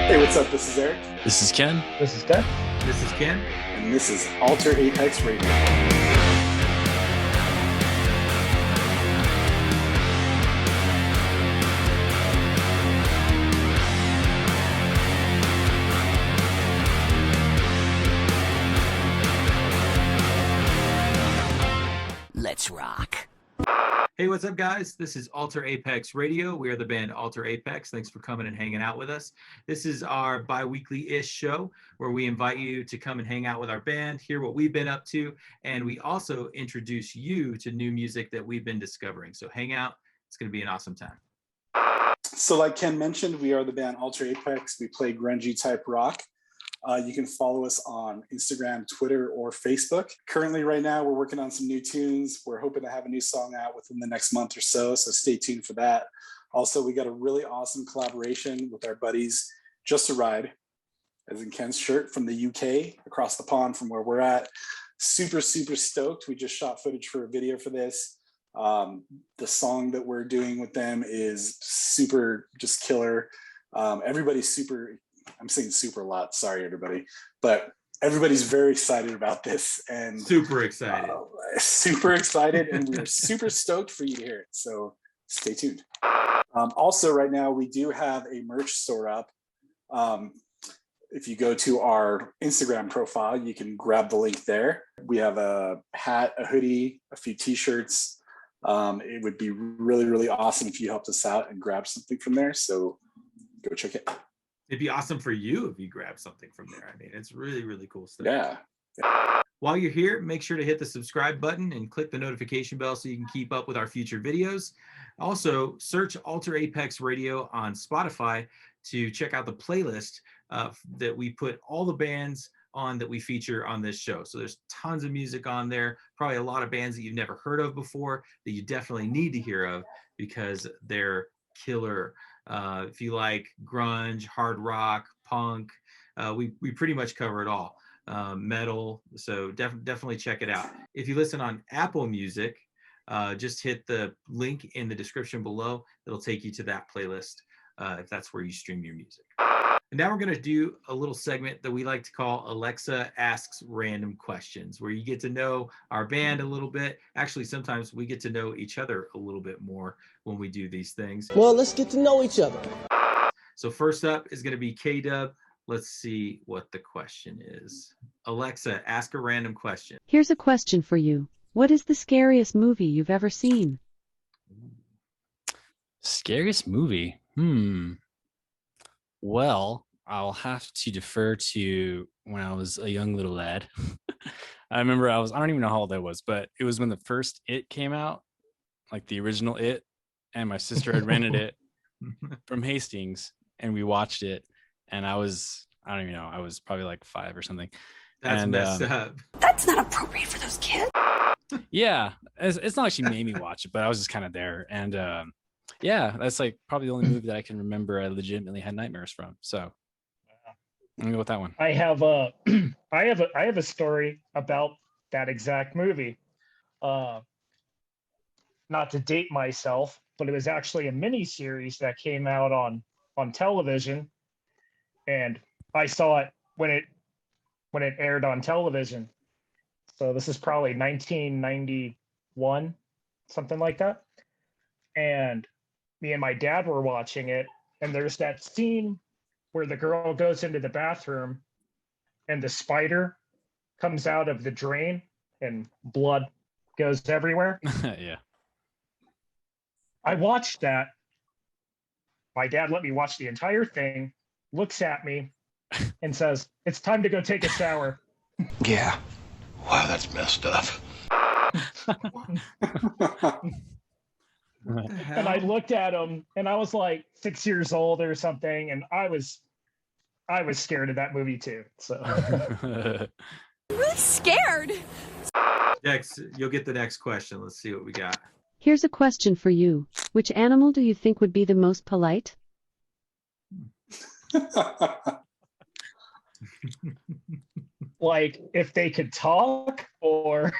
Hey, what's up? This is Eric. This is Ken. This is Doug. This is Ken. And this is Alter Apex Radio. Let's rock. Hey, what's up, guys? This is Alter Apex Radio. We are the band Alter Apex. Thanks for coming and hanging out with us. This is our bi-weekly-ish show where we invite you to come and hang out with our band, hear what we've been up to, and we also introduce you to new music that we've been discovering. So hang out. It's going to be an awesome time. So like Ken mentioned, we are the band Alter Apex. We play grungy type rock. You can follow us on Instagram, Twitter, or Facebook. Currently, right now, we're working on some new tunes. We're hoping to have a new song out within the next month or so stay tuned for that. Also, we got a really awesome collaboration with our buddies, Just a Ride, as in Ken's shirt, from the UK, across the pond from where we're at. Super, super stoked. We just shot footage for a video for this. The song that we're doing with them is super, just killer. Everybody's super... I'm saying super a lot. Sorry, everybody. But everybody's very excited about this. And super excited. Super excited. And we're super stoked for you to hear it. So stay tuned. Also, right now, we do have a merch store up. If you go to our Instagram profile, you can grab the link there. We have a hat, a hoodie, a few t-shirts. It would be really, really awesome if you helped us out and grab something from there. So go check it out. It'd be awesome for you if you grab something from there. I mean, it's really, really cool stuff. Yeah. While you're here, make sure to hit the subscribe button and click the notification bell so you can keep up with our future videos. Also, search Alter Apex Radio on Spotify to check out the playlist that we put all the bands on that we feature on this show. So there's tons of music on there, probably a lot of bands that you've never heard of before that you definitely need to hear of because they're killer. If you like grunge, hard rock, punk, we pretty much cover it all. Metal, so definitely check it out. If you listen on Apple Music, just hit the link in the description below. It'll take you to that playlist if that's where you stream your music. And now we're going to do a little segment that we like to call Alexa Asks Random Questions, where you get to know our band a little bit. Actually, sometimes we get to know each other a little bit more when we do these things. Well, let's get to know each other. So first up is going to be K-Dub. Let's see what the question is. Alexa, ask a random question. Here's a question for you. What is the scariest movie you've ever seen? Scariest movie? Well, I'll have to defer to when I was a young little lad. I remember I don't even know how old I was, but it was when the first It came out, like the original It, and my sister had rented it from Hastings, and we watched it, and I don't even know, I was probably like 5 or something. That's messed up. That's not appropriate for those kids. Yeah, it's not like she made me watch it, but I was just kind of there, and yeah, that's like probably the only movie that I can remember I legitimately had nightmares from. So I'm gonna go with that one. I have I have a story about that exact movie. Not to date myself, but it was actually a mini series that came out on television, and I saw it when it aired on television. So this is probably 1991, something like that. And me and my dad were watching it, and there's that scene where the girl goes into the bathroom and the spider comes out of the drain and blood goes everywhere. Yeah. I watched that. My dad let me watch the entire thing, looks at me and says, "It's time to go take a shower." Yeah. Wow, that's messed up. And I looked at him, and I was like 6 years old or something, and I was scared of that movie too. So I'm really scared. Next, you'll get the next question. Let's see what we got. Here's a question for you. Which animal do you think would be the most polite? like if they could talk, or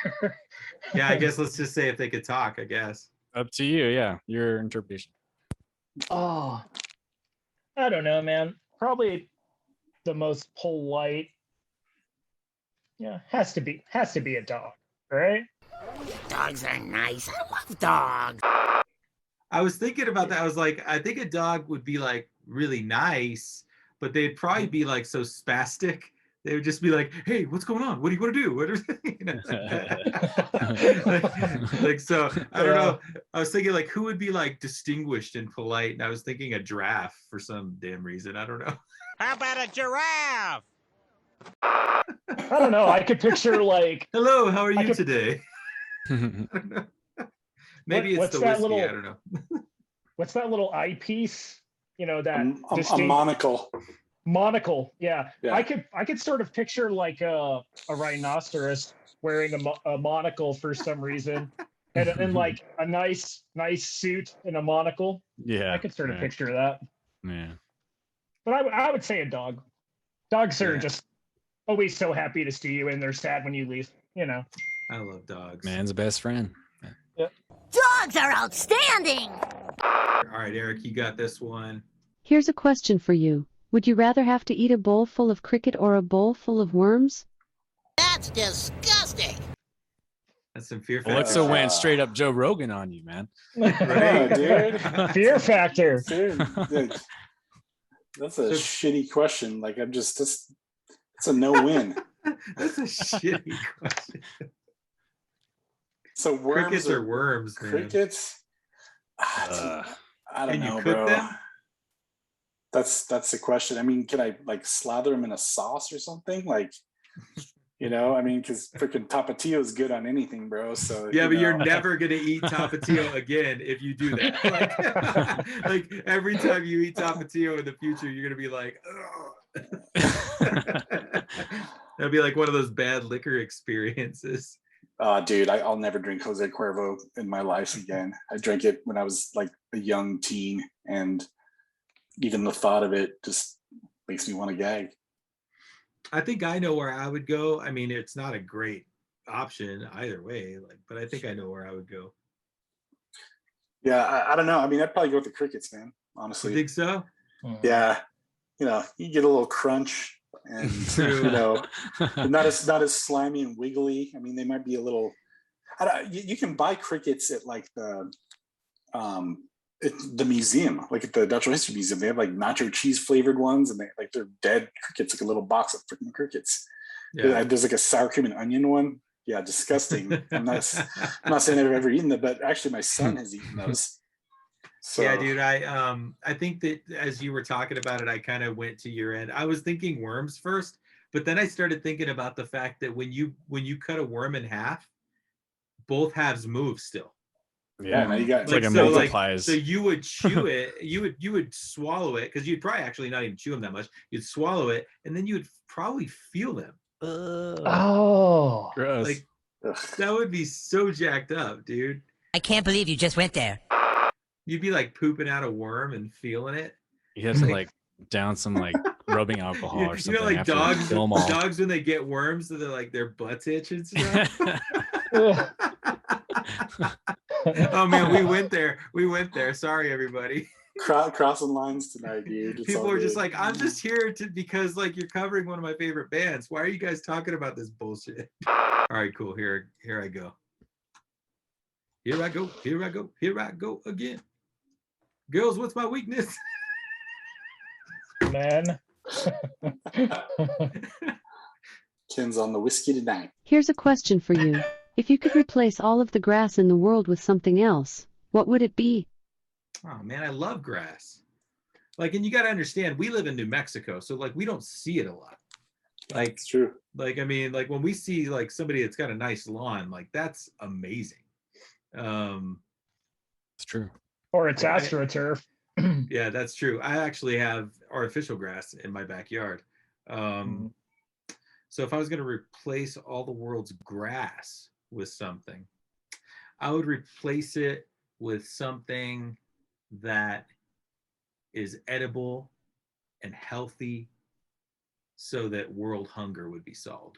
Yeah, I guess let's just say if they could talk, I guess. Up to you. Yeah, your interpretation. oh, I don't know, man. Probably the most polite. Yeah, has to be a dog, right? Dogs are nice. I love dogs. I was thinking about that. I was like, I think a dog would be like really nice, but they'd probably be like so spastic. They would just be like, "Hey, what's going on? What do you want to do?" What are, you know, like so. I don't know. I was thinking like, who would be like distinguished and polite, and I was thinking a giraffe for some damn reason. I don't know. How about a giraffe? I don't know. I could picture like, Hello, how are you could- today? I don't know. Maybe what's it's the that whiskey. little- I don't know. what's that little eyepiece? You know, that A monocle. monocle. Yeah. Yeah. I could sort of picture like a rhinoceros wearing a monocle for some reason, and like a nice suit and a monocle. Yeah. I could sort of picture that. Yeah. But I would say a dog. Dogs are Yeah. just always so happy to see you, and they're sad when you leave. You know. I love dogs. Man's best friend. Dogs are outstanding. All right, Eric, you got this one. Here's a question for you. Would you rather have to eat a bowl full of cricket or a bowl full of worms? That's disgusting. That's some fear factor. Alexa went straight up Joe Rogan on you, man. Oh, dude. Fear factor. Dude, that's a shitty question. Like, it's a no-win. That's a shitty question. So worms Crickets or worms, man? crickets? I don't Can you know, cook bro. them? That's the question. I mean, can I like slather them in a sauce or something? Like, you know, I mean, because freaking tapatio is good on anything, bro. So Yeah, but you're know. never gonna eat tapatio again if you do that. Like every time you eat tapatio in the future, you're gonna be like, ugh. That'd be like one of those bad liquor experiences. Dude, I'll never drink Jose Cuervo in my life again. I drank it when I was like a young teen, and even the thought of it just makes me want to gag. I think I know where I would go. I mean, it's not a great option either way, like, but I think I know where I would go. Yeah, I don't know. I mean, I'd probably go with the crickets, man. You Honestly, think so? yeah. You know, you get a little crunch, and you know, not as slimy and wiggly. I mean, they might be a little. You can buy crickets at like the museum, like at the Natural History Museum. They have like nacho cheese flavored ones, and they're dead crickets, like a little box of freaking crickets. Yeah. There's like a sour cream and onion one. Yeah, disgusting. I'm not saying I've ever eaten them, but actually my son has eaten those. So Yeah, dude, I think that as you were talking about it, I kind of went to your end. I was thinking worms first, but then I started thinking about the fact that when you cut a worm in half, both halves move still. yeah, now you got It's like a so, multiplies. So you would chew it, you would swallow it, because you'd probably actually not even chew them that much. You'd swallow it, and then you would probably feel them. Oh, Gross. Like that would be so jacked up, dude. I can't believe you just went there. You'd be like pooping out a worm and feeling it. You have to like down some like rubbing alcohol or You something. know, like after you dogs, kill 'em all. dogs when they get worms, so they're like their butts itch and stuff. Oh man, we went there. Sorry, everybody. crossing lines tonight, dude. It's People all are just good. like, I'm just here because like you're covering one of my favorite bands. Why are you guys talking about this bullshit? All right, cool. Here I go. Here I go again. Girls, what's my weakness? man. Ken's on the whiskey tonight. Here's a question for you. If you could replace all of the grass in the world with something else, what would it be? Oh man, I love grass. Like, and you got to understand, we live in New Mexico, so like we don't see it a lot. Like, It's true. like I mean, like when we see like somebody that's got a nice lawn, like that's amazing. It's true. Or it's AstroTurf. Yeah, that's true. I actually have artificial grass in my backyard. So if I was going to replace all the world's grass with something, I would replace it with something that is edible and healthy so that world hunger would be solved.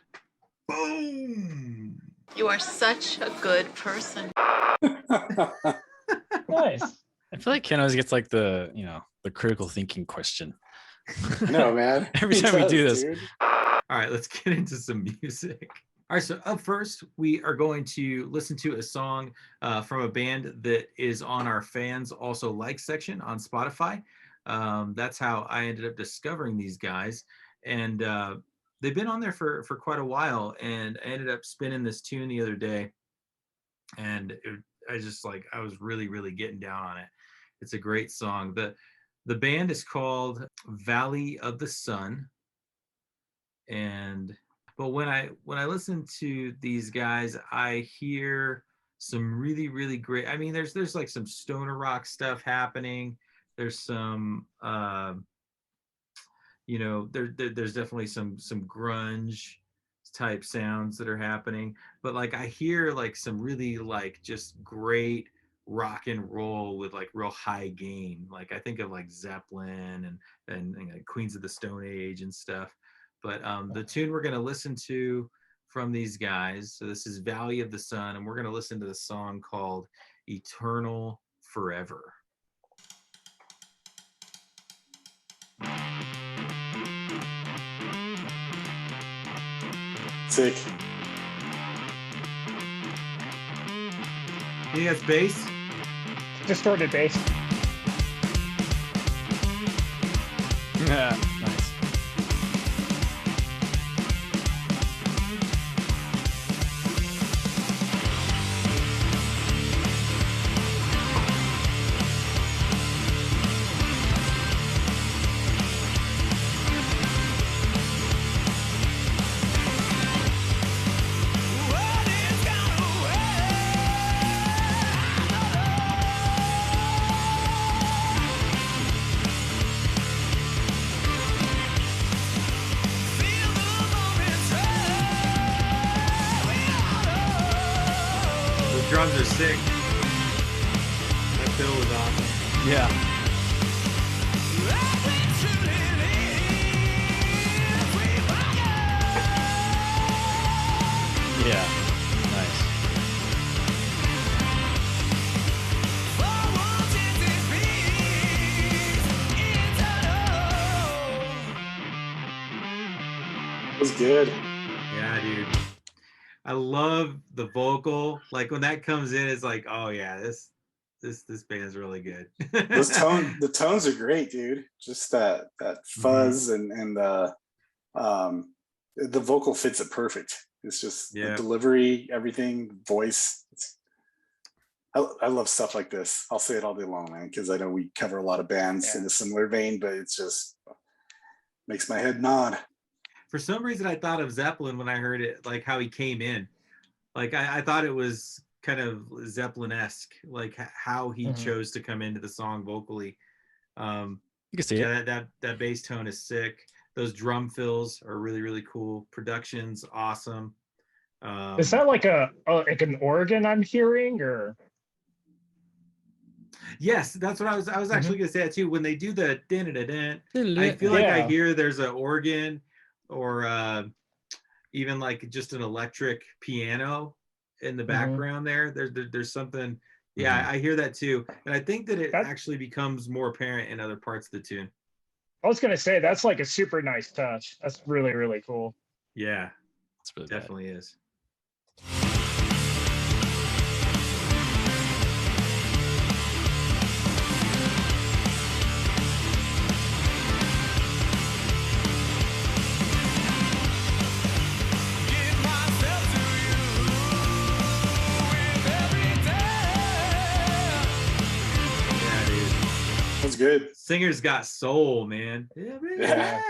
Boom! You are such a good person. Nice. I feel like Ken always gets like the critical thinking question. No, man. Every He time we do does, this. dude. All right, let's get into some music. All right, so up first, we are going to listen to a song from a band that is on our fans also like section on Spotify. That's how I ended up discovering these guys. And they've been on there for quite a while. And I ended up spinning this tune the other day. And I was really, really getting down on it. It's a great song. The band is called Valley of the Sun. But when I listen to these guys, I hear some really, really great. I mean, there's like some stoner rock stuff happening. There's some there's definitely some grunge type sounds that are happening. But like I hear like some really like just great rock and roll with like real high gain. Like I think of like Zeppelin and like Queens of the Stone Age and stuff. But the tune we're going to listen to from these guys, so this is Valley of the Sun, and we're going to listen to the song called Eternal Forever. Sick. You think that's bass? Distorted bass. Yeah, nice. Drums are sick. That fill was awesome. Yeah. Yeah. Nice. It was good. Yeah, dude. I love the vocal. Like when that comes in, it's like, oh yeah, this band's really good. The tones are great, dude. Just that fuzz and the vocal fits it perfect. It's just the delivery, everything, voice. I love stuff like this. I'll say it all day long, man, because I know we cover a lot of bands in a similar vein, but it's just makes my head nod. For some reason, I thought of Zeppelin when I heard it, like how he came in. Like I thought it was kind of Zeppelin-esque, like how he chose to come into the song vocally. You can see it. That bass tone is sick. Those drum fills are really, really cool. Production's awesome. Is that like an organ I'm hearing, or? Yes, that's what I was actually gonna say that too. When they do the din, I feel like I hear there's an organ or even like just an electric piano in the background there. There's something. Yeah, I hear that too, and I think that it actually becomes more apparent in other parts of the tune. I was gonna say that's like a super nice touch. That's really, really cool. Yeah, it's really definitely is. Good. Singer's got soul, man. Yeah.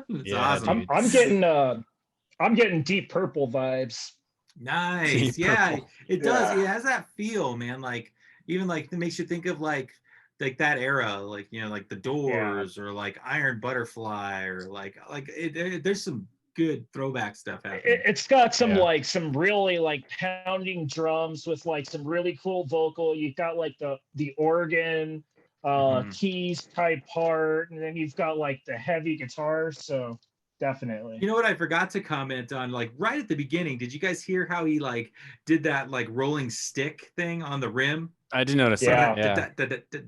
It's awesome. I'm getting Deep Purple vibes. Nice. Deep Yeah, Purple. it does. It has that feel, man. Like even like it makes you think of like that era, like like the Doors or like Iron Butterfly or like there's some good throwback stuff happening. It's got some like some really like pounding drums with like some really cool vocal. You've got like the organ keys type part, and then you've got like the heavy guitar. So definitely. You know what I forgot to comment on, like right at the beginning, did you guys hear how he like did that like rolling stick thing on the rim? I did notice that. Yeah.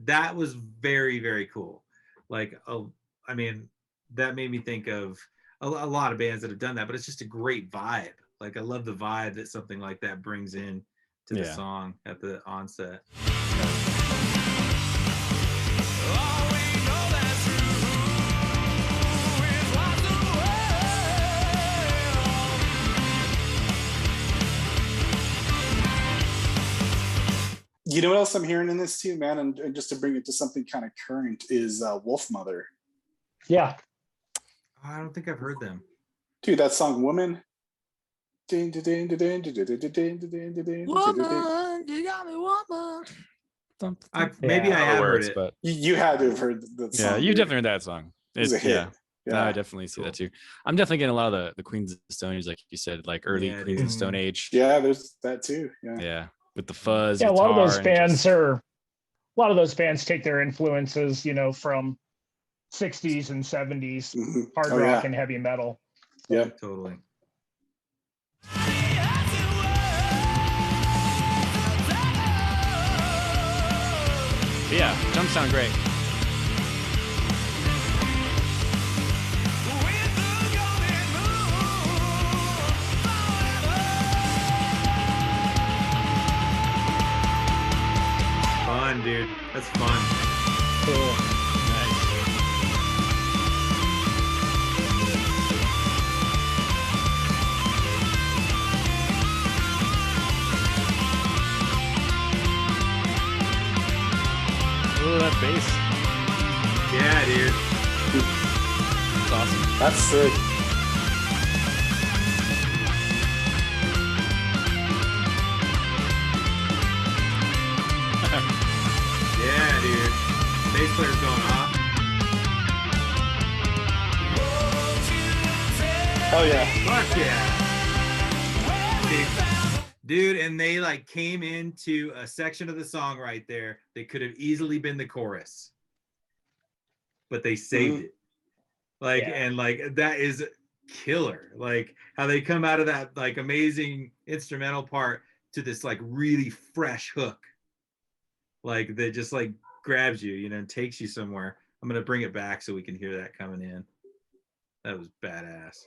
That was very, very cool. Like I mean, that made me think of a lot of bands that have done that, but it's just a great vibe. Like I love the vibe that something like that brings in to the song at the onset. You know what else I'm hearing in this too, man? And just to bring it to something kind of current is Wolf Mother. Yeah. I don't think I've heard them. Dude, that song Woman. Woman, you got me, woman. Maybe I have heard it. But you had to have heard that song. Yeah, you dude. definitely heard that song. It was a hit. No, I definitely see that too. I'm definitely getting a lot of the Queens of the Stone Age, like you said, like early Queens of the Stone Age. Yeah, there's that too. Yeah, with the fuzz. Yeah, a lot of those bands just... take their influences, you know, from 60s and 70s hard rock and heavy metal. Yeah, totally. Yeah, jumps sound great. Fun, dude. That's fun. Cool. Nice. Oh, that bass. Yeah, dude. That's awesome. That's sick. Yeah, dude. Bass player's going off. Oh yeah. Fuck yeah. Dude, and they like came into a section of the song right there that could have easily been the chorus. But they saved it. Like, and like that is killer. Like how they come out of that like amazing instrumental part to this like really fresh hook. Like that just like grabs you, you know, and takes you somewhere. I'm gonna bring it back so we can hear that coming in. That was badass.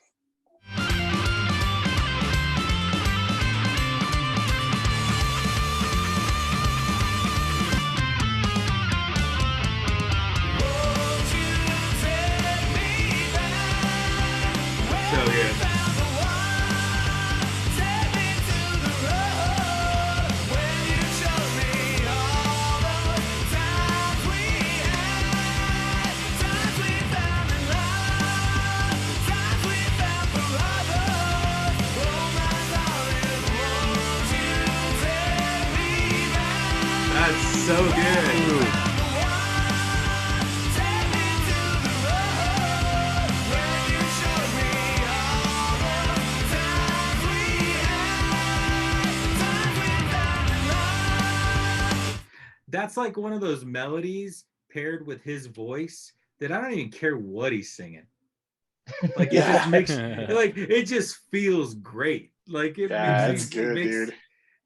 So good. That's so good. That's like one of those melodies paired with his voice that I don't even care what he's singing. Like it just makes like it just feels great. Like it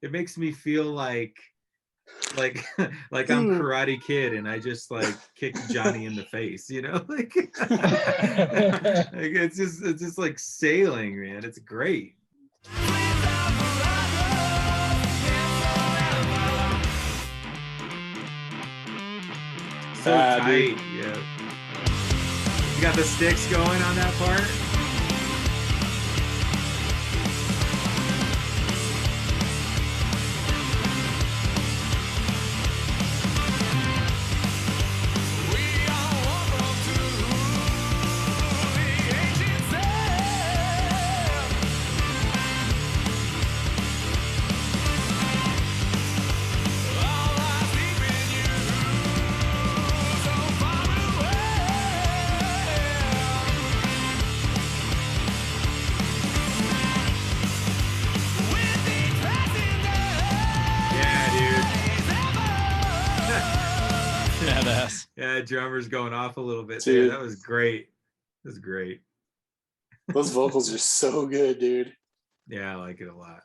it makes me feel like I'm Karate Kid and I just like kicked Johnny in the face, you know? Like, like it's just like sailing, man. It's great. So tight, yeah. You got the sticks going on that part. Yeah, drummer's going off a little bit there. That was great. That was great. Those vocals are so good, dude. Yeah, I like it a lot.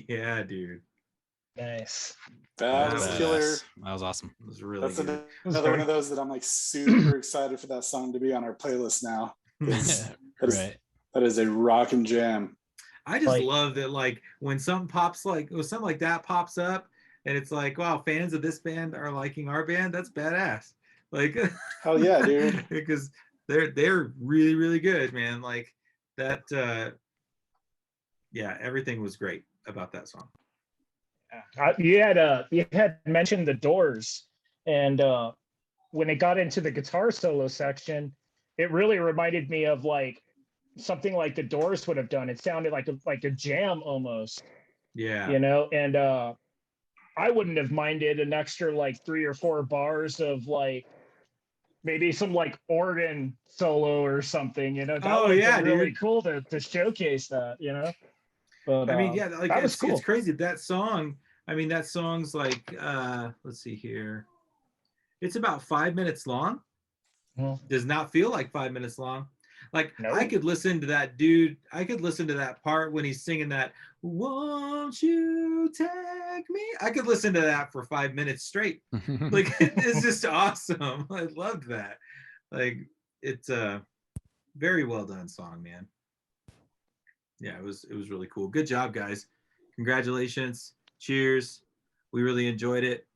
Yeah, dude. Nice. That was Badass. killer. That was awesome. It was really That's good. another one of those that I'm like super excited for that song to be on our playlist now. 'Cause Right. that is a rockin' jam. I just Like- love that, like when something pops, like when something like that pops up, and it's like, wow, fans of this band are liking our band. That's badass. Like, Hell yeah, dude. because they're really, really good, man. Like that. Yeah, everything was great about that song. You had mentioned the Doors, and when it got into the guitar solo section, it really reminded me of like something like the Doors would have done. It sounded like a jam almost, Yeah. you know. And I wouldn't have minded an extra like 3 or 4 bars of like maybe some like organ solo or something, you know. That Oh, would have yeah, been really dude. cool to showcase that, you know. But I mean, yeah, like that was it's cool. crazy. That song, I mean, that song's like, let's see here. It's about 5 minutes long. Does not feel like 5 minutes long. Like No. I could listen to that dude. I could listen to that part when he's singing that, "Won't you take me?" I could listen to that for 5 minutes straight. Like it's just awesome. I loved that. Like it's a very well done song, man. Yeah, it was really cool. Good job, guys. Congratulations. Cheers. We really enjoyed it.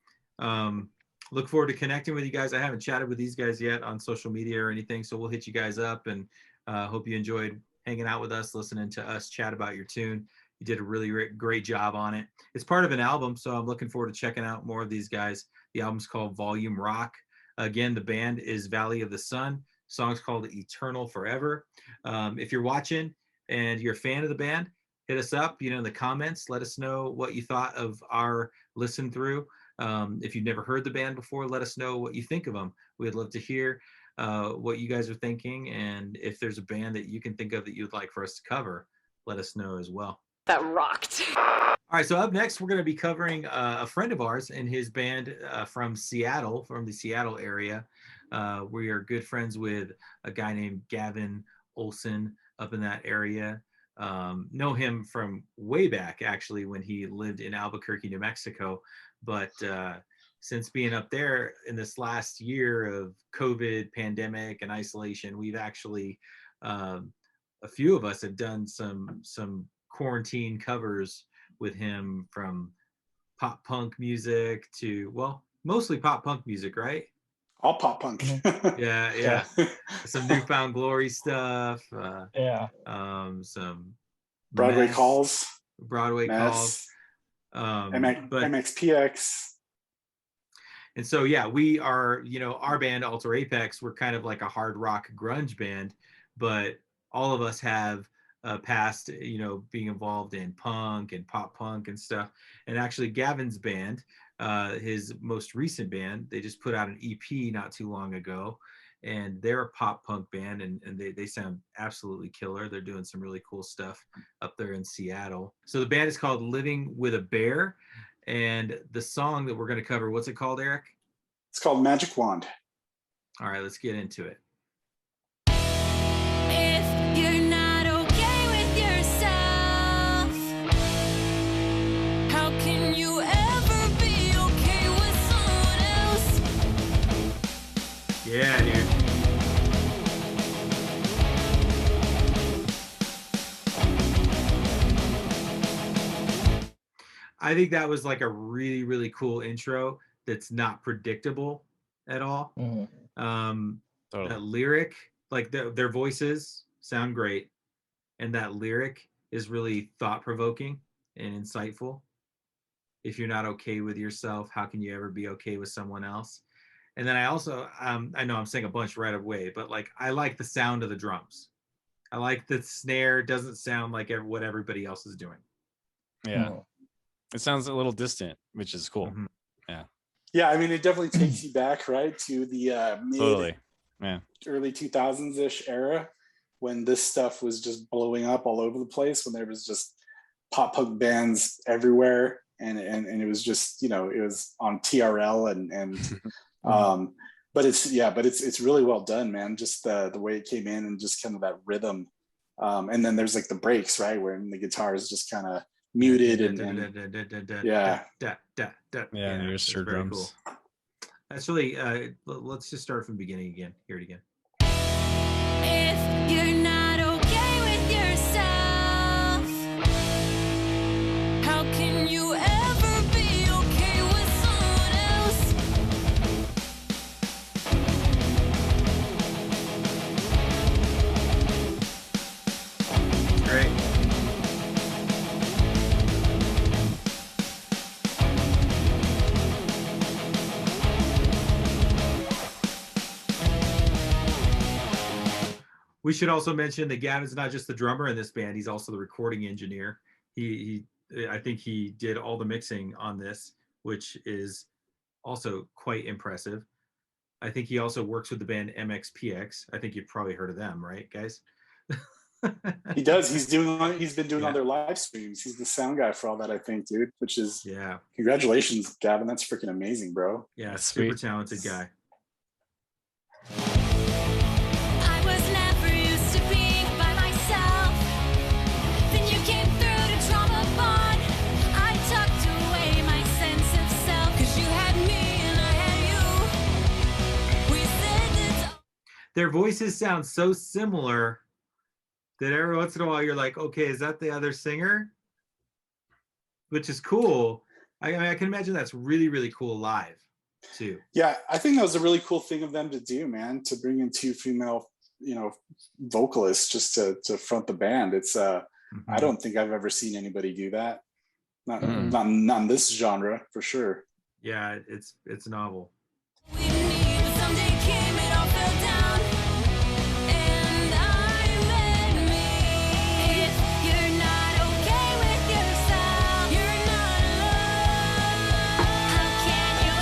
Look forward to connecting with you guys. I haven't chatted with these guys yet on social media or anything, so we'll hit you guys up, and hope you enjoyed hanging out with us, listening to us chat about your tune. You did a really great job on it. It's part of an album, so I'm looking forward to checking out more of these guys. The album's called Volume Rock. Again, the band is Valley of the Sun. The song's called Eternal Forever. If you're watching and you're a fan of the band, hit us up, in the comments. Let us know what you thought of our listen through. If you've never heard the band before, let us know what you think of them. We'd love to hear what you guys are thinking, and if there's a band that you can think of that you'd like for us to cover, let us know as well. That rocked. All right, so up next, we're going to be covering a friend of ours and his band from Seattle, from the Seattle area. We are good friends with a guy named Gavin Olson up in that area. Know him from way back, actually, when he lived in Albuquerque, New Mexico. But since being up there in this last year of COVID, pandemic, and isolation, we've actually, a few of us have done some quarantine covers with him, from pop punk music to, well, mostly pop punk music, right? All pop punk. Yeah. Some Newfound Glory stuff. Some Broadway Mess, Calls. Broadway Mess, Calls. MXPX. And so, yeah, we are, our band, Alter Apex, we're kind of like a hard rock grunge band, but all of us have past, being involved in punk and pop punk and stuff. And actually, Gavin's band, his most recent band, they just put out an EP not too long ago, and they're a pop punk band, and they sound absolutely killer. They're doing some really cool stuff up there in Seattle. So the band is called Living with a Bear, and the song that we're going to cover, what's it called, Eric? It's called Magic Wand. All right, let's get into it. If you're not okay with yourself, how can you ever be okay with someone else? Yeah, dude. I think that was like a really, really cool intro that's not predictable at all. Totally. That lyric, like their voices sound great, and that lyric is really thought-provoking and insightful. If you're not okay with yourself, how can you ever be okay with someone else? And then I also, I know I'm saying a bunch right away, but like I like the sound of the drums. I like the snare doesn't sound like what everybody else is doing. Yeah. It sounds a little distant, which is cool. Mm-hmm. Yeah. Yeah, I mean, it definitely takes you back, right, to the Totally. Yeah. early 2000s-ish era, when this stuff was just blowing up all over the place, when there was just pop punk bands everywhere, and it was just, it was on TRL and but it's really well done, man. Just the way it came in, and just kind of that rhythm, and then there's like the breaks, right, where the guitars just kind of muted and yeah. Yeah, your that's stir very drums. cool. That's really let's just start from the beginning again. Hear it again. If you're not okay with yourself, how can you ever be okay with someone else? Great. We should also mention that Gavin's not just the drummer in this band; he's also the recording engineer. I think he did all the mixing on this, which is also quite impressive. I think he also works with the band MXPX. I think you've probably heard of them, right, guys? He does. He's been doing all their live streams. He's the sound guy for all that, I think, dude. Which is congratulations, Gavin. That's freaking amazing, bro. Yeah, super talented guy. I was never used to being by myself. Then you came through to trauma bond. I tucked away my sense of self, 'cause you had me and I had you. We said it's Their voices sound so similar that every once in a while you're like, okay, is that the other singer? Which is cool. I mean, I can imagine that's really, really cool live too. Yeah, I think that was a really cool thing of them to do, man, to bring in two female, vocalists just to front the band. It's I don't think I've ever seen anybody do that. Not in this genre for sure. Yeah, it's novel. someday came, it all fell down. And I met me. If you're not okay with yourself, you're not alone. How can you?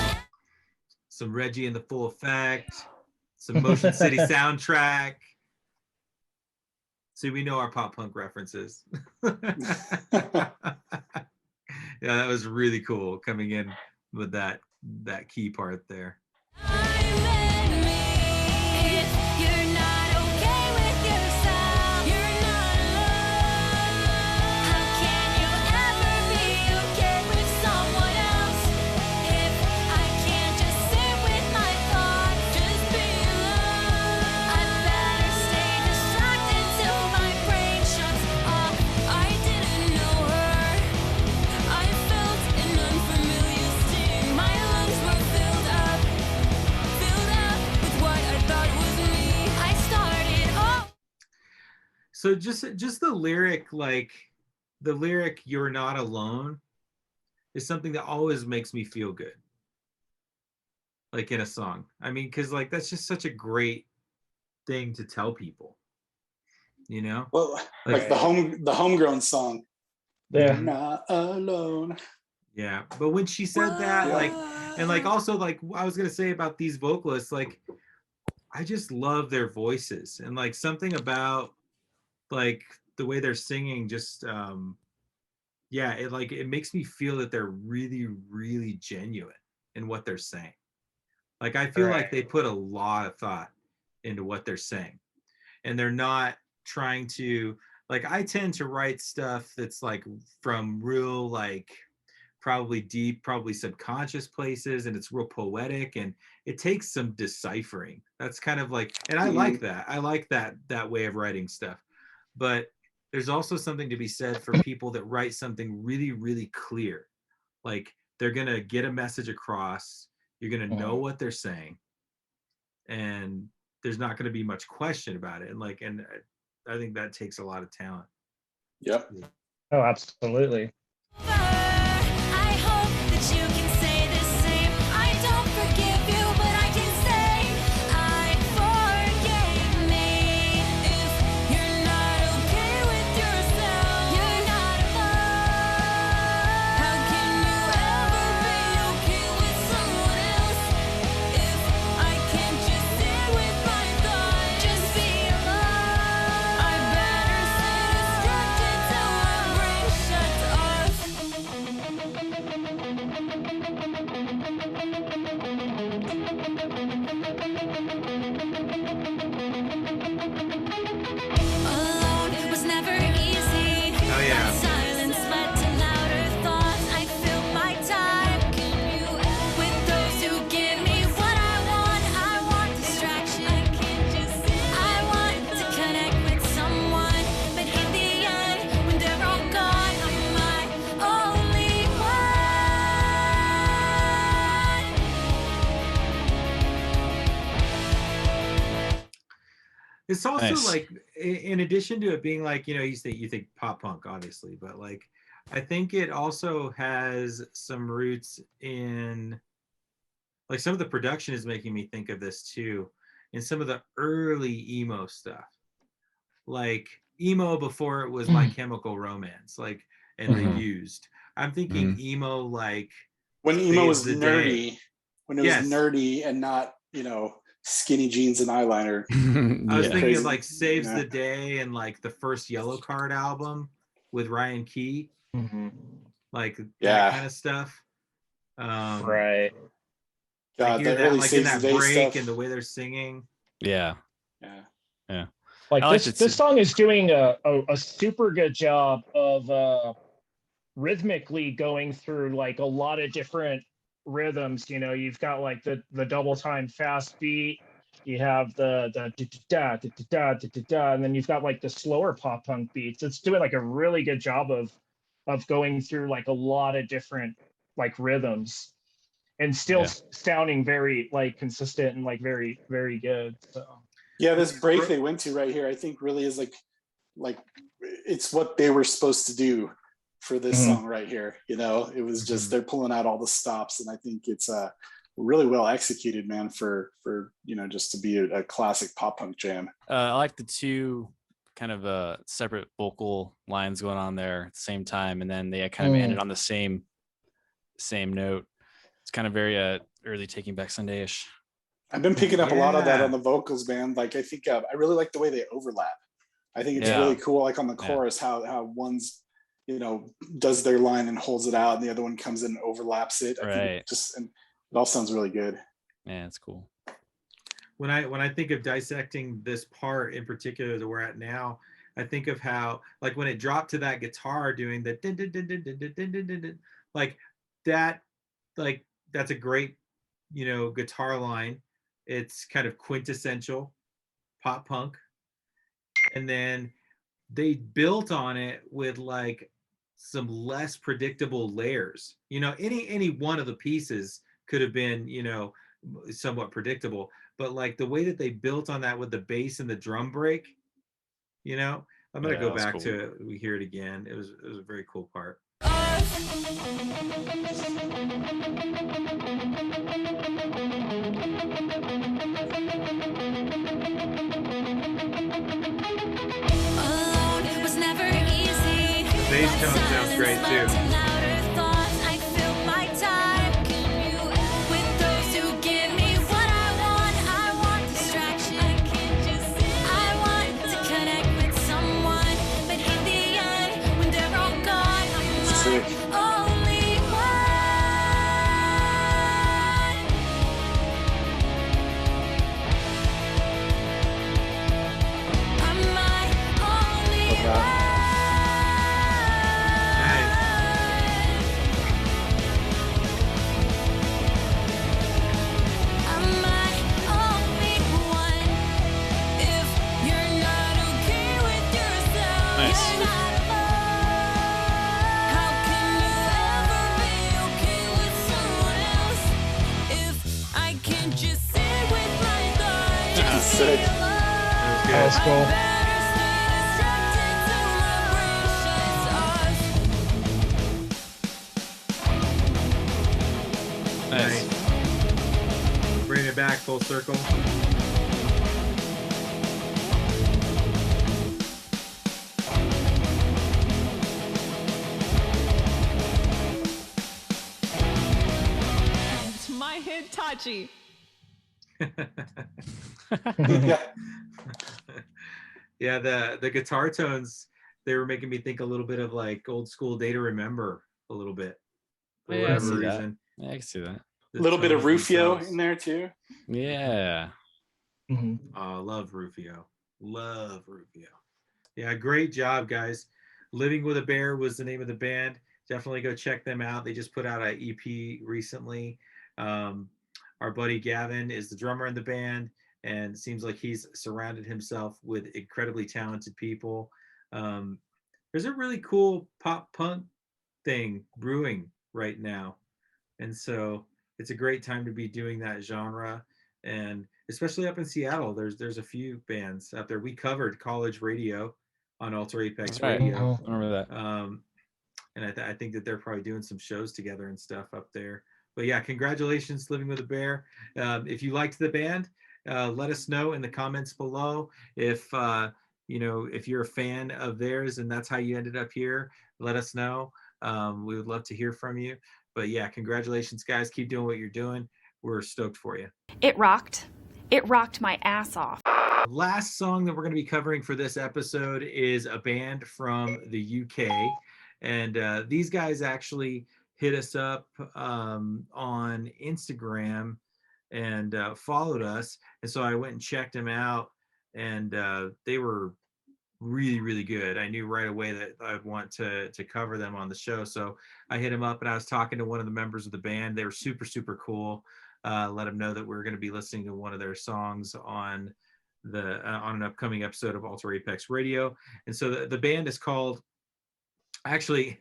Some Reggie in the Full Effect, some Motion City soundtrack. See, we know our pop punk references. Yeah, that was really cool coming in with that key part there. So just the lyric, like the lyric, "You're not alone," is something that always makes me feel good. Like in a song. I mean, because like that's just such a great thing to tell people. You know? Well, like the homegrown song. Yeah. You're not alone. Yeah. But when she said that, like, and like also like I was gonna say about these vocalists, like I just love their voices and like something about like the way they're singing just it makes me feel that they're really, really genuine in what they're saying. Like I feel like they put a lot of thought into what they're saying, and they're not trying to, like, I tend to write stuff that's like from real, like probably deep, probably subconscious places, and it's real poetic, and it takes some deciphering. That's kind of like, and I like that. I like that way of writing stuff. But there's also something to be said for people that write something really, really clear. Like they're going to get a message across. You're going to know what they're saying. And there's not going to be much question about it. And I think that takes a lot of talent. Yep. Oh, absolutely. I hope that you can say the same. I don't forgive you, but I can say I forgave me. If you're not okay with yourself, you're not alone. How can you ever be okay with someone else? If I can't just sit with my thoughts, just be alone. I better stay distracted till my brain shuts off. It's also Nice. like, in addition to it being like, you think pop punk, obviously, but like, I think it also has some roots in, like, some of the production is making me think of this too, in some of the early emo stuff, like emo before it was My Chemical Romance, like, and the Used. I'm thinking emo like when emo was Saves the Day. nerdy, when it was Yes. nerdy and not, skinny jeans and eyeliner. I was Yeah. thinking Crazy, of like Saves yeah. the Day and like the first Yellow Card album with Ryan Key, like Yeah. that kind of stuff. Right. I God, hear that that early like in Saves the that Day break stuff. and the way they're singing. Yeah. Yeah. Like I liked this it too. this song is doing a super good job of rhythmically going through like a lot of different rhythms. You've got like the double time fast beat, you have the da da da da da da, and then you've got like the slower pop punk beats. It's doing like a really good job of going through like a lot of different like rhythms and still sounding very like consistent and like very, very good. So Yeah, this break they went to right here, I think really is like it's what they were supposed to do for this song right here. It was just they're pulling out all the stops, and I think it's really well executed, man, for just to be a classic pop punk jam. I like the two kind of separate vocal lines going on there at the same time, and then they kind of ended on the same note. It's kind of very early Taking Back Sunday-ish. I've been picking up a lot of that on the vocals, man. Like, I think I really like the way they overlap. I think it's really cool, like on the chorus, how one's, does their line and holds it out, and the other one comes in and overlaps it. I think it all sounds really good. Yeah, it's cool. When I think of dissecting this part in particular that we're at now, I think of how, like, when it dropped to that guitar doing the din, din, din, din, din, din, din, din, din, like that, like that's a great, guitar line. It's kind of quintessential pop punk. And then they built on it with like some less predictable layers. Any one of the pieces could have been, somewhat predictable, but like the way that they built on that with the bass and the drum break, I'm gonna go back to it. We hear it again. It was a very cool part. Bass tone sounds great too. Sick. That was cool. Nice. Bring it back full circle. It's my Hitachi. Yeah, the guitar tones, they were making me think a little bit of like old school Day to Remember a little bit for whatever reason. Yeah, I can see that. A little bit of Rufio in there too. Yeah. Oh, love Rufio. Yeah, great job, guys. Living with a Bear was the name of the band. Definitely go check them out. They just put out an EP recently. Our buddy Gavin is the drummer in the band, and it seems like he's surrounded himself with incredibly talented people. There's a really cool pop punk thing brewing right now, and so it's a great time to be doing that genre. And especially up in Seattle. There's a few bands out there. We covered college radio on Alter Apex That's right. Radio. I remember that. And I think that they're probably doing some shows together and stuff up there. But yeah, congratulations, Living with a Bear. If you liked the band, let us know in the comments below. If if you're a fan of theirs and that's how you ended up here, let us know. We would love to hear from you. But yeah, congratulations, guys. Keep doing what you're doing. We're stoked for you. It rocked. It rocked my ass off. Last song that we're going to be covering for this episode is a band from the UK. And these guys actually hit us up on Instagram and followed us. And so I went and checked them out, and they were really, really good. I knew right away that I'd want to cover them on the show. So I hit them up, and I was talking to one of the members of the band. They were super, super cool. Let them know that we're going to be listening to one of their songs on on an upcoming episode of Alter Apex Radio. And so the band is called, actually,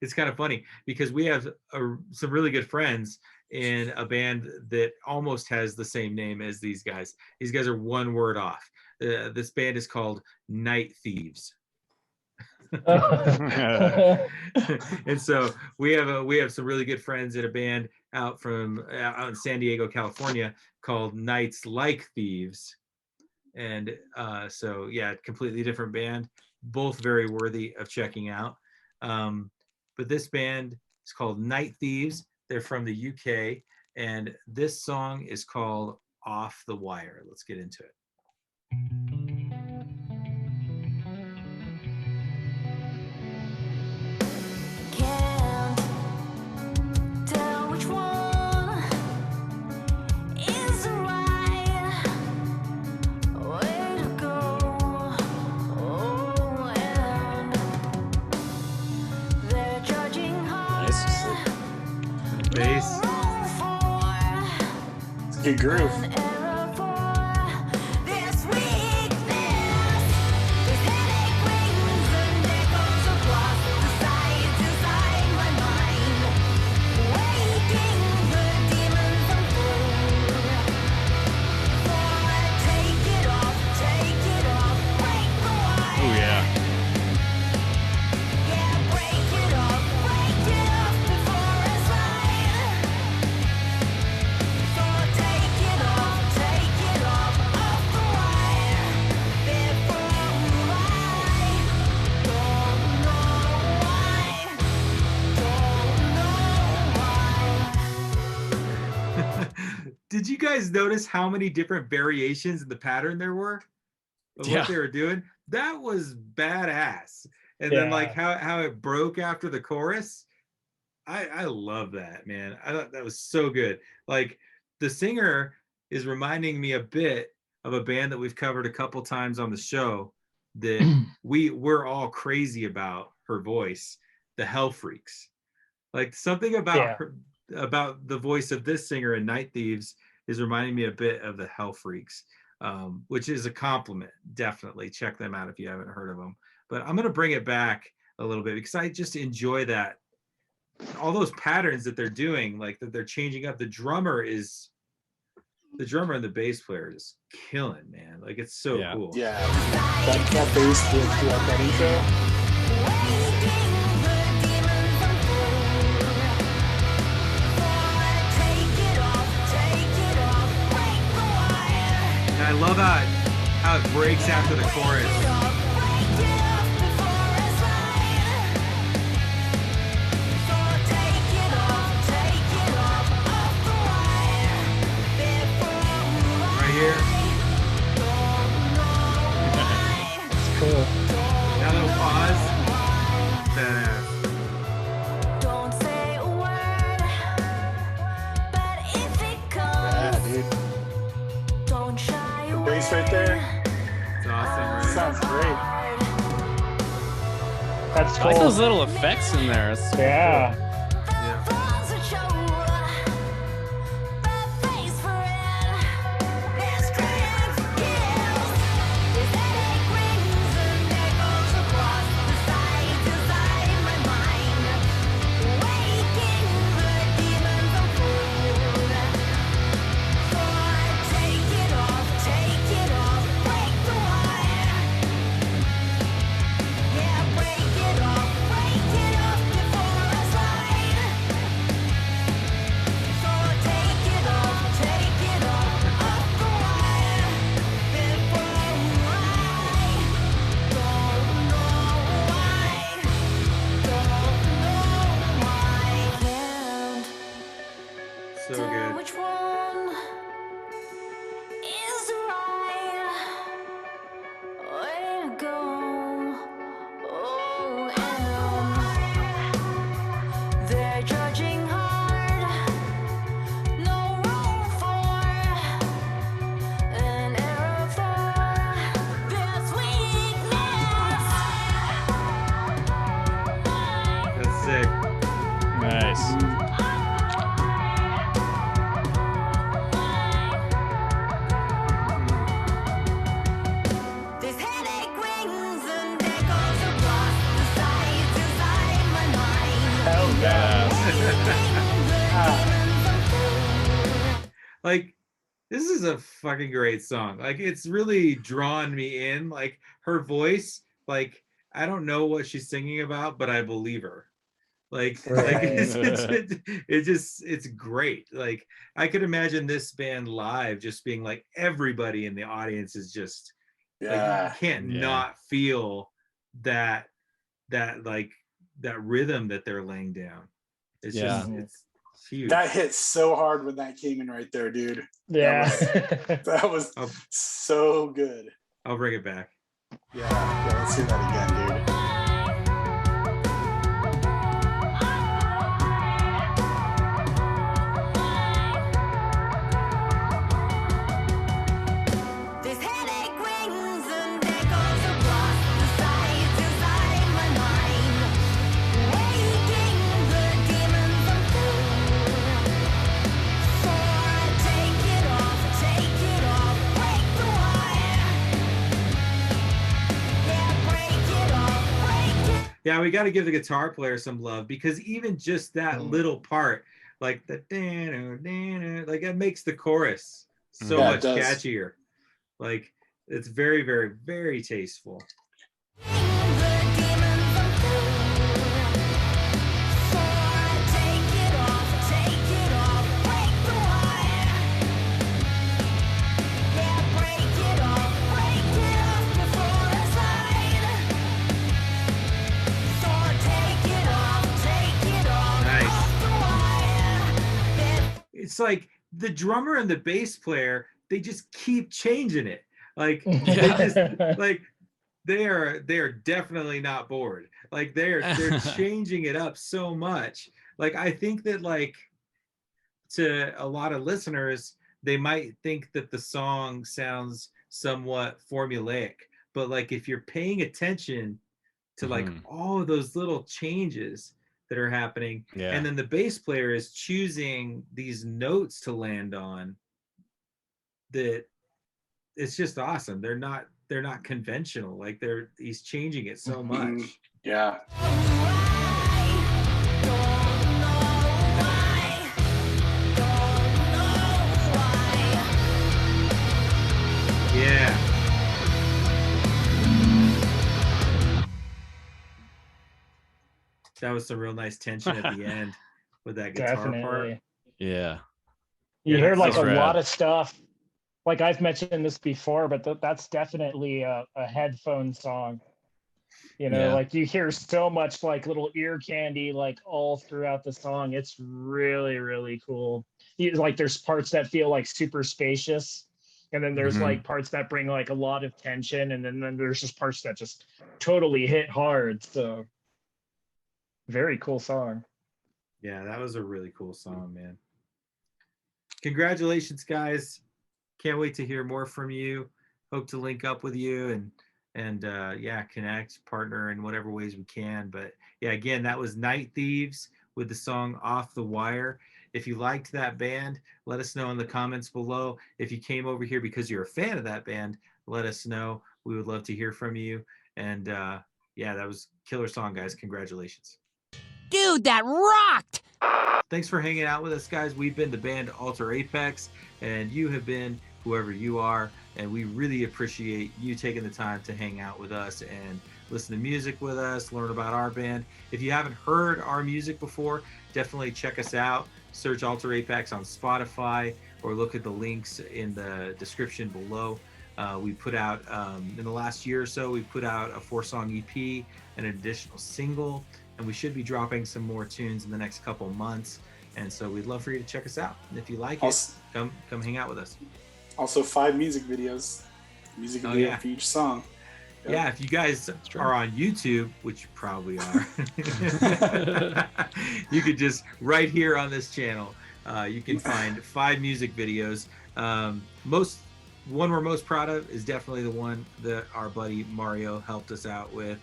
it's kind of funny because we have some really good friends in a band that almost has the same name as these guys. These guys are one word off. This band is called Night Thieves. And so we have some really good friends in a band out in San Diego, California, called Nights Like Thieves. And so yeah, completely different band, both very worthy of checking out. But this band is called Night Thieves. They're from the UK, and this song is called Off the Wire. Let's get into it. Can't tell which one is the right way to go. Oh, and they're judging hard. Bass. It's a good groove. Did you guys notice how many different variations in the pattern there were of what they were doing? That was badass. And then like how it broke after the chorus. I love that, man. I thought that was so good. Like the singer is reminding me a bit of a band that we've covered a couple times on the show that we're all crazy about her voice, the Hell Freaks. Like something about her, about the voice of this singer in Night Thieves is reminding me a bit of the Hell Freaks, which is a compliment. Definitely check them out if you haven't heard of them. But I'm going to bring it back a little bit because I just enjoy that. All those patterns that they're doing, like that they're changing up. The drummer and the bass player is killing, man. Like it's so cool. Yeah, that bass throughout that intro. And I love how it breaks after the chorus. Right here. It's cool. That little pause. Badass. Don't say a word, but if it comes, dude. don't shy away. Bass right there. It's awesome, right? Sounds great. That's I cool. like those little effects in there. It's super Yeah. cool. this is a fucking great song. Like, it's really drawn me in. Like, her voice, like, I don't know what she's singing about, but I believe her. Like it's great. Like, I could imagine this band live just being like, everybody in the audience is just like, you can't not feel that like that rhythm that they're laying down. It's just it's huge. That hit so hard when that came in right there, dude. Yeah. That was so good. I'll bring it back. Yeah, let's hear that again, dude. Yeah, we got to give the guitar player some love, because even just that little part, like the like, it makes the chorus so much catchier. Like, it's very, very, very tasteful. It's like the drummer and the bass player, they just keep changing it. Like, they just like, they are definitely not bored. Like, they're changing it up so much. Like, I think that, like, to a lot of listeners, they might think that the song sounds somewhat formulaic, but like, if you're paying attention to like all of those little changes that are happening, and then the bass player is choosing these notes to land on, that it's just awesome. They're not conventional. Like, he's changing it so much. Yeah. Yeah. That was some real nice tension at the end with that guitar part. Yeah. You hear like a lot of stuff. Like, I've mentioned this before, but that's definitely a headphone song. You know, like, you hear so much like little ear candy like all throughout the song. It's really, really cool. Like, there's parts that feel like super spacious, and then there's like parts that bring like a lot of tension, and then there's just parts that just totally hit hard. So very cool song. Yeah, that was a really cool song, man. Congratulations, guys. Can't wait to hear more from you. Hope to link up with you and yeah, connect, partner in whatever ways we can. But yeah, again, that was Night Thieves with the song Off the Wire. If you liked that band, let us know in the comments below. If you came over here because you're a fan of that band, let us know. We would love to hear from you. And yeah, that was a killer song, guys. Congratulations. Dude, that rocked! Thanks for hanging out with us, guys. We've been the band Alter Apex, and you have been whoever you are, and we really appreciate you taking the time to hang out with us and listen to music with us, learn about our band. If you haven't heard our music before, definitely check us out. Search Alter Apex on Spotify, or look at the links in the description below. We put out, in the last year or so, we put out a 4-song EP, an additional single, and we should be dropping some more tunes in the next couple months. And so we'd love for you to check us out. And if you like it, come hang out with us. Also 5 music videos. Music video for each song. Yep. Yeah, if you guys are on YouTube, which you probably are, you could just, right here on this channel, you can find 5 music videos. One we're most proud of is definitely the one that our buddy Mario helped us out with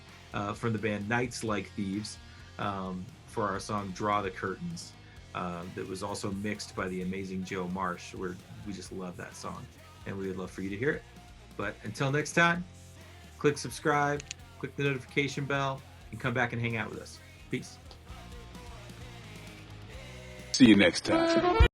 from the band Nights Like Thieves for our song Draw the Curtains. That was also mixed by the amazing Joe Marsh. We just love that song, and we would love for you to hear it. But until next time, click subscribe, click the notification bell, and come back and hang out with us. Peace. See you next time.